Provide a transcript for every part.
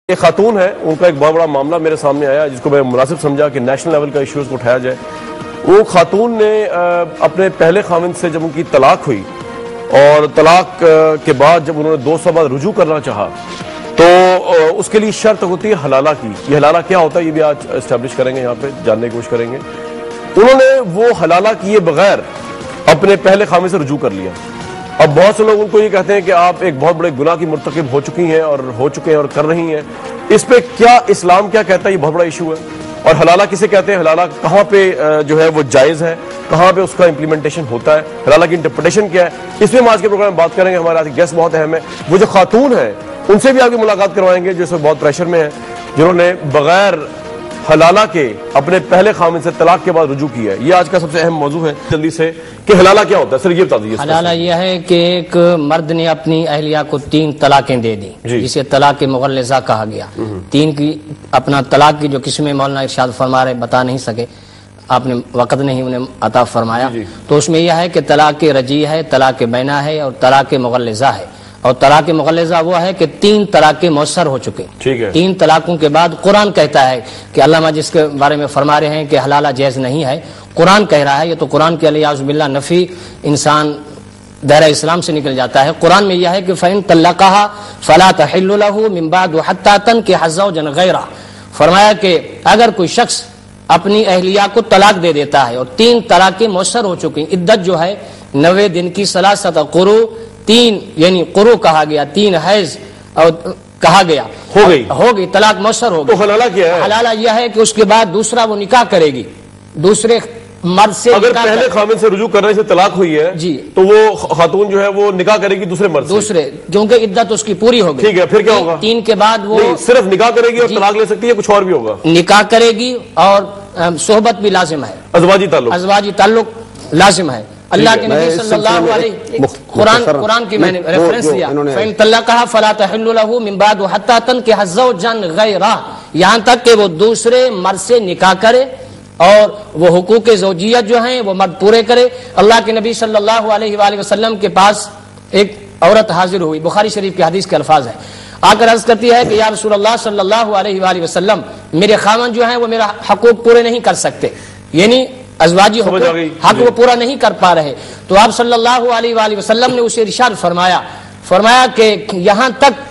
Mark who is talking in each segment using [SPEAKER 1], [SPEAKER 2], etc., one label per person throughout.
[SPEAKER 1] ایک خاتون ہے، ان کا ایک بہت بڑا معاملہ میرے سامنے آیا جس کو میں مناسب سمجھا کہ نیشنل لیول کا ایشوز کو اٹھایا جائے۔ وہ خاتون نے اپنے پہلے خاوند سے جب ان کی طلاق ہوئی اور طلاق کے بعد جب انہوں نے 2 سال بعد رجوع کرنا چاہا تو اس کے لیے شرط ہوتی ہے حلالہ کی۔ یہ حلالہ کیا ہوتا ہے یہ بھی آج اسٹیبلش کریں گے، یہاں پہ جاننے کی کوشش کریں گے۔ انہوں نے وہ حلالہ کیے بغیر اپنے پہلے خاوند سے رجوع کر لیا۔ اب بہت سے لوگ ان کو یہ کہتے ہیں کہ آپ ایک بہت بڑے گناہ کی مرتکب ہو چکی ہیں اور کر رہی ہیں، اس پہ کیا اسلام کیا کہتا ہے؟ یہ بہت بڑا ایشو ہے۔ اور حلالہ کسے کہتے ہیں؟ حلالہ کہاں پہ جو ہے وہ جائز ہے، کہاں پہ اس کا امپلیمنٹیشن ہوتا ہے، حلالہ کی انٹرپریٹیشن کیا ہے، اس میں ہم آج کے پروگرام میں بات کریں گے۔ ہمارے آج گیسٹ بہت اہم ہے، وہ جو خاتون ہیں ان سے بھی آپ کی ملاقات کروائیں گے جو اس وقت بہت پریشر میں ہیں، جنہوں نے بغیر حلالہ کے اپنے پہلے خاوند سے طلاق کے بعد رجوع کیا ہے۔ یہ آج کا سب سے اہم موضوع ہے۔ جلدی سے کہ حلالہ کیا ہوتا ہے، سر یہ بتا دیجیے۔
[SPEAKER 2] حلالہ یہ ہے کہ ایک مرد نے اپنی اہلیہ کو 3 طلاقیں دے دی، جسے طلاق مغلظہ کہا گیا۔ 3 کی اپنا طلاق کی جو قسمیں مولانا ارشاد فرما رہے بتا نہیں سکے، آپ نے وقت نہیں انہیں عطا فرمایا، تو اس میں یہ ہے کہ طلاق رجیع ہے، طلاق بینہ ہے اور طلاق مغلظہ ہے۔ اور طلاق مغلظہ وہ ہے کہ 3 طلاقیں مؤثر ہو چکے۔ 3 طلاقوں کے بعد قرآن کہتا ہے کہ علامہ جس کے بارے میں فرما رہے ہیں کہ حلالہ جائز نہیں ہے، قرآن کہہ رہا ہے، یہ تو قرآن کے الیاذ باللہ نفی انسان دائرہ اسلام سے نکل جاتا ہے۔ قرآن میں یہ ہے کہ فَإِن طَلَّقَهَا فَلَا تَحِلُّ لَهُ مِن بَعْدُ حَتَّى تَنكِحَ زَوْجًا غَيْرَهُ۔ فرمایا کہ اگر کوئی شخص اپنی اہلیہ کو طلاق دے دیتا ہے اور 3 طلاقیں مؤثر ہو چکی، عدت جو ہے 90 دن کی، 3 قروء، 3 یعنی قروء کہا گیا، 3 حیض اور کہا گیا، ہو گئی طلاق مؤثر ہو گئی۔
[SPEAKER 1] تو حلالہ کیا ہے؟
[SPEAKER 2] حلالہ یہ ہے کہ اس کے بعد دوسرا وہ نکاح کرے گی، دوسرے مرد سے۔
[SPEAKER 1] اگر پہلے خاوند سے رجوع کرنے سے طلاق ہوئی ہے تو وہ خاتون جو ہے وہ نکاح کرے گی دوسرے مرد سے،
[SPEAKER 2] کیونکہ عدت اس کی پوری ہو گئی۔
[SPEAKER 1] ٹھیک ہے، پھر کیا ہوگا؟
[SPEAKER 2] 3 کے بعد وہ
[SPEAKER 1] صرف نکاح کرے گی اور طلاق لے سکتی ہے، کچھ اور بھی ہوگا؟
[SPEAKER 2] نکاح کرے گی اور صحبت بھی لازم ہے، ازواجی تعلق لازم ہے۔ اللہ کے نبی صلی اللہ علیہ قرآن کی میں نے ریفرنس دیا، فَإِن طَلَّقَهَا فَلَا تَحِلُّ لَهُ مِن بَعْدُ حَتَّى تَنكِحَ زَوْجًا غَيْرَهُ، یہاں تک کہ وہ دوسرے مرد سے نکاح کرے اور وہ حقوق زوجیت جو ہیں وہ مرد پورے کرے۔ اللہ کے نبی صلی اللہ علیہ وآلہ وسلم کے پاس ایک عورت حاضر ہوئی، بخاری شریف کی حدیث کے الفاظ ہیں، آ کر عرض کرتی ہے کہ یا رسول اللہ صلی اللہ علیہ وآلہ وسلم، میرے خاوند جو ہیں وہ میرا حقوق پورے نہیں کر سکتے، یعنی ازواجی حق وہ پورا نہیں کر پا رہے۔ تو آپ صلی اللہ علیہ وآلہ وسلم نے اسے ارشاد فرمایا کہ یہاں تک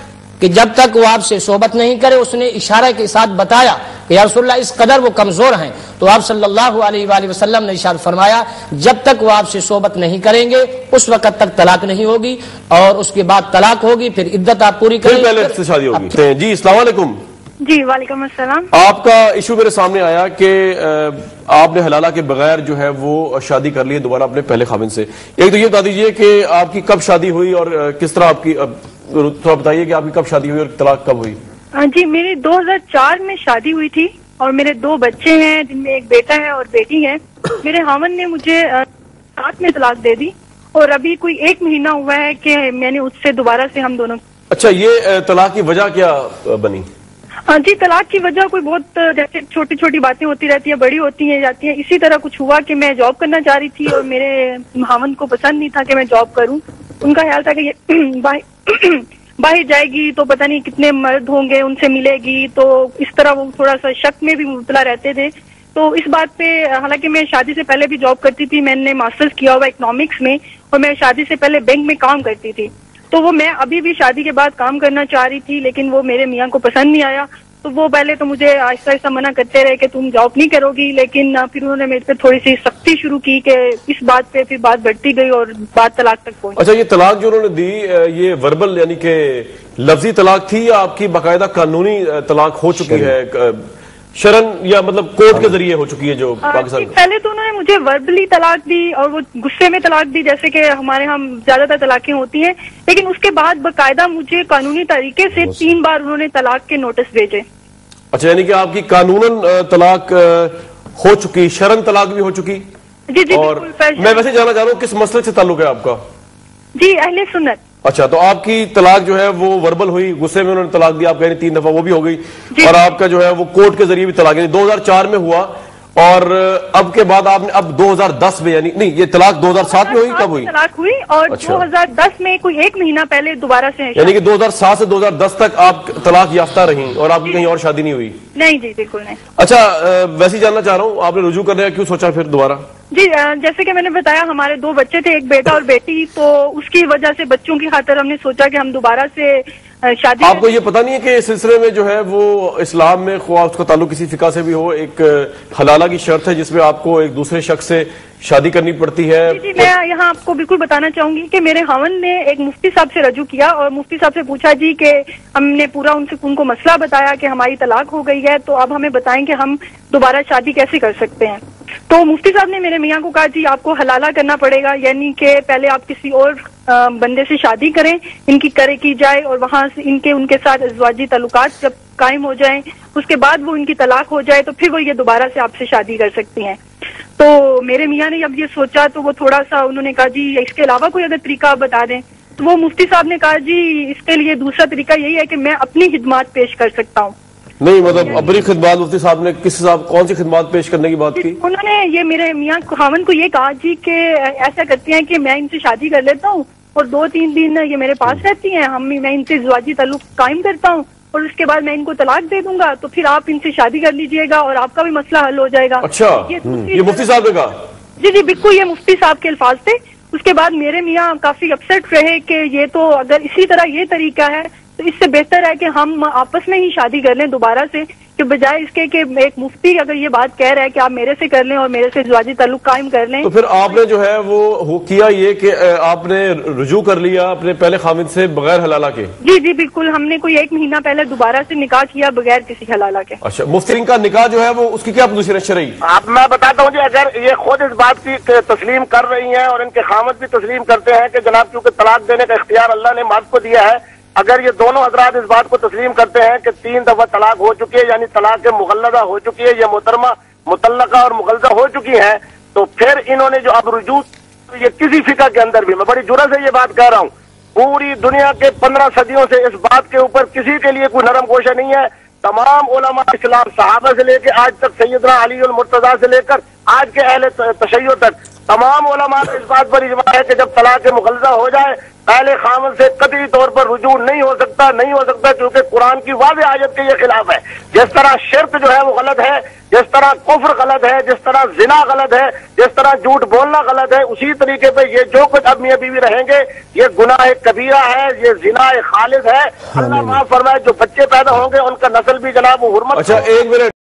[SPEAKER 2] کہ جب تک وہ آپ سے صحبت نہیں کرے، اس نے اشارہ کے ساتھ بتایا کہ یا رسول اللہ اس قدر وہ کمزور ہیں، تو آپ صلی اللہ علیہ وآلہ وسلم نے ارشاد فرمایا جب تک وہ آپ سے صحبت نہیں کریں گے اس وقت تک طلاق نہیں ہوگی، اور اس کے بعد طلاق ہوگی، پھر عدت آپ پوری کریں گے،
[SPEAKER 1] شادی ہوگی۔ جی السلام علیکم۔
[SPEAKER 3] جی وعلیکم السلام۔
[SPEAKER 1] آپ کا ایشو میرے سامنے آیا کہ آپ نے حلالہ کے بغیر جو ہے وہ شادی کر لی ہے دوبارہ اپنے پہلے خاوند سے۔ ایک تو یہ بتا دیجئے کہ آپ کی کب شادی ہوئی اور کس طرح آپ کی، تھوڑا بتائیے کہ آپ کی کب شادی ہوئی اور طلاق کب ہوئی؟
[SPEAKER 3] جی میری 2004 میں شادی ہوئی تھی اور میرے 2 بچے ہیں جن میں ایک بیٹا ہے اور بیٹی ہے۔ میرے خاوند نے مجھے 7 میں طلاق دے دی اور ابھی کوئی 1 مہینہ ہوا ہے کہ میں نے اس سے دوبارہ سے ہم دونوں۔
[SPEAKER 1] اچھا، یہ طلاق کی وجہ کیا بنی؟
[SPEAKER 3] جی طلاق کی وجہ کوئی بہت جیسے چھوٹی چھوٹی باتیں ہوتی رہتی ہیں، بڑی ہوتی ہیں جاتی ہیں، اسی طرح کچھ ہوا کہ میں جاب کرنا چاہ رہی تھی اور میرے خاوند کو پسند نہیں تھا کہ میں جاب کروں۔ ان کا خیال تھا کہ یہ باہر جائے گی تو پتہ نہیں کتنے مرد ہوں گے، ان سے ملے گی، تو اس طرح وہ تھوڑا سا شک میں بھی مبتلا رہتے تھے۔ تو اس بات پہ، حالانکہ میں شادی سے پہلے بھی جاب کرتی تھی، میں نے ماسٹرز کیا ہوا اکنامکس میں، اور میں شادی سے پہلے بینک میں کام کرتی تھی، تو وہ میں ابھی بھی شادی کے بعد کام کرنا چاہ رہی تھی، لیکن وہ میرے میاں کو پسند نہیں آیا۔ تو وہ پہلے تو مجھے آہستہ آہستہ منع کرتے رہے کہ تم جاب نہیں کرو گی، لیکن پھر انہوں نے میرے پہ تھوڑی سی سختی شروع کی کہ اس بات پہ پھر بات بڑھتی گئی اور بات طلاق تک پہنچی۔
[SPEAKER 1] اچھا، یہ طلاق جو انہوں نے دی یہ وربل یعنی کہ لفظی طلاق تھی یا آپ کی باقاعدہ قانونی طلاق ہو چکی ہے شرن، یا مطلب کورٹ کے ذریعے ہو چکی ہے جو پاکستان میں؟
[SPEAKER 3] پہلے تو انہوں نے مجھے وربلی طلاق دی اور وہ غصے میں طلاق دی، جیسے کہ ہمارے ہاں زیادہ تر طلاقیں ہوتی ہیں، لیکن اس کے بعد باقاعدہ مجھے قانونی طریقے سے 3 بار انہوں نے طلاق کے نوٹس بھیجے۔
[SPEAKER 1] اچھا، یعنی کہ آپ کی قانوناً طلاق ہو چکی، شرن طلاق بھی ہو چکی؟
[SPEAKER 3] جی
[SPEAKER 1] اور میں ویسے جاننا چاہ رہا ہوں کس مسئلے سے تعلق ہے آپ کا؟
[SPEAKER 3] جی اہل سنت۔
[SPEAKER 1] اچھا، تو آپ کی طلاق جو ہے وہ وربل ہوئی، غصے میں انہوں نے طلاق دی، آپ کہہ رہے 3 دفعہ وہ بھی ہو گئی، اور آپ کا جو ہے وہ کورٹ کے ذریعے بھی طلاق، یعنی 2004 میں ہوا اور اب کے بعد آپ نے اب 2010 میں یعنی نہیں یہ طلاق 2007 میں ہوئی کب ہوئی؟
[SPEAKER 3] طلاق ہوئی اور 2010 میں کوئی 1 مہینہ پہلے دوبارہ سے
[SPEAKER 1] یعنی کہ 2007 سے 2010 تک آپ طلاق یافتہ رہیں اور آپ کی کہیں اور شادی نہیں ہوئی؟
[SPEAKER 3] نہیں جی بالکل نہیں۔
[SPEAKER 1] اچھا ویسے جاننا چاہ رہا ہوں آپ نے رجوع کرنے کا کیوں سوچا پھر دوبارہ؟
[SPEAKER 3] جی جیسے کہ میں نے بتایا ہمارے 2 بچے تھے، ایک بیٹا اور بیٹی، تو اس کی وجہ سے بچوں کی خاطر ہم نے سوچا کہ ہم دوبارہ سے شادی۔
[SPEAKER 1] آپ کو یہ پتہ نہیں ہے کہ اس سلسلے میں جو ہے وہ اسلام میں خواہ اس کا تعلق کسی فقہ سے بھی ہو ایک حلالہ کی شرط ہے جس میں آپ کو ایک دوسرے شخص سے شادی کرنی پڑتی ہے؟
[SPEAKER 3] جی میں یہاں آپ کو بالکل بتانا چاہوں گی کہ میرے خاوند نے ایک مفتی صاحب سے رجوع کیا اور مفتی صاحب سے پوچھا جی کہ ہم نے پورا ان کو مسئلہ بتایا کہ ہماری طلاق ہو گئی ہے، تو اب ہمیں بتائیں کہ ہم دوبارہ شادی کیسے کر سکتے ہیں۔ تو مفتی صاحب نے میرے میاں کو کہا جی آپ کو حلالہ کرنا پڑے گا، یعنی کہ پہلے آپ کسی اور بندے سے شادی کریں، ان کی جائے اور وہاں سے ان کے ساتھ ازواجی تعلقات جب قائم ہو جائیں اس کے بعد وہ ان کی طلاق ہو جائے تو پھر وہ یہ دوبارہ سے آپ سے شادی کر سکتی ہیں۔ تو میرے میاں نے جب یہ سوچا تو وہ تھوڑا سا انہوں نے کہا جی اس کے علاوہ کوئی اگر طریقہ آپ بتا دیں، تو وہ مفتی صاحب نے کہا جی اس کے لیے دوسرا طریقہ یہی ہے کہ میں اپنی خدمات پیش کر سکتا ہوں۔
[SPEAKER 1] نہیں مطلب اپنی خدمات مفتی صاحب نے کون سی خدمات پیش کرنے کی بات کی؟
[SPEAKER 3] انہوں نے یہ میرے میاں خاوند کو یہ کہا جی کہ ایسا کرتی ہیں کہ میں ان سے شادی کر لیتا ہوں اور 2-3 دن یہ میرے پاس رہتی ہیں، میں ان سے ازواجی تعلق قائم کرتا ہوں اور اس کے بعد میں ان کو طلاق دے دوں گا، تو پھر آپ ان سے شادی کر لیجئے گا اور آپ کا بھی مسئلہ حل ہو جائے گا۔
[SPEAKER 1] اچھا یہ مفتی صاحب نے کہا؟
[SPEAKER 3] جی بالکل یہ مفتی صاحب کے الفاظ تھے۔ اس کے بعد میرے میاں کافی اپسیٹ رہے کہ یہ تو اگر اسی طرح یہ طریقہ ہے تو اس سے بہتر ہے کہ ہم آپس میں ہی شادی کر لیں دوبارہ سے، کہ بجائے اس کے کہ ایک مفتی اگر یہ بات کہہ رہا ہے کہ آپ میرے سے کر لیں اور میرے سے ازواجی تعلق قائم کر لیں۔
[SPEAKER 1] تو پھر آپ نے جو ہے وہ کیا یہ کہ آپ نے رجوع کر لیا اپنے پہلے خاوند سے بغیر حلالہ کے؟
[SPEAKER 3] جی بالکل ہم نے کوئی 1 مہینہ پہلے دوبارہ سے نکاح کیا بغیر کسی حلالہ کے۔
[SPEAKER 1] اچھا مفتی کا نکاح جو ہے وہ اس کی کیا پوزیشن رہی؟
[SPEAKER 4] آپ میں بتاتا ہوں جی، اگر یہ خود اس بات کی تسلیم کر رہی ہیں اور ان کے خاوند بھی تسلیم کرتے ہیں کہ جناب چونکہ طلاق دینے کا اختیار اللہ نے مرد کو دیا ہے، اگر یہ دونوں حضرات اس بات کو تسلیم کرتے ہیں کہ 3 دفعہ طلاق ہو چکی ہے یعنی طلاق مغلظہ ہو چکی ہے، یہ محترمہ مطلقہ اور مغلظہ ہو چکی ہے، تو پھر انہوں نے جو اب رجوع یہ کسی فقہ کے اندر بھی، میں بڑی جرأت سے یہ بات کہہ رہا ہوں، پوری دنیا کے 15 صدیوں سے اس بات کے اوپر کسی کے لیے کوئی نرم گوشہ نہیں ہے۔ تمام علماء اسلام صحابہ سے لے کے آج تک سیدنا علی المرتضیٰ سے لے کر آج کے اہل تشیع تک تمام علماء اس بات پر اجماع ہے کہ جب طلاق مغلظہ ہو جائے پہلے خاوند سے قطعی طور پر رجوع نہیں ہو سکتا کیونکہ قرآن کی واضح آیت کے یہ خلاف ہے۔ جس طرح شرک جو ہے وہ غلط ہے، جس طرح کفر غلط ہے، جس طرح زنا غلط ہے، جس طرح جھوٹ بولنا غلط ہے، اسی طریقے پہ یہ جو کچھ اب میاں بیوی رہیں گے یہ گناہ کبیرہ ہے، یہ زنا خالص ہے۔ اللہ معاف فرمائے جو بچے پیدا ہوں گے ان کا نسل بھی جناب وہ حرمت۔
[SPEAKER 1] اچھا ایک منٹ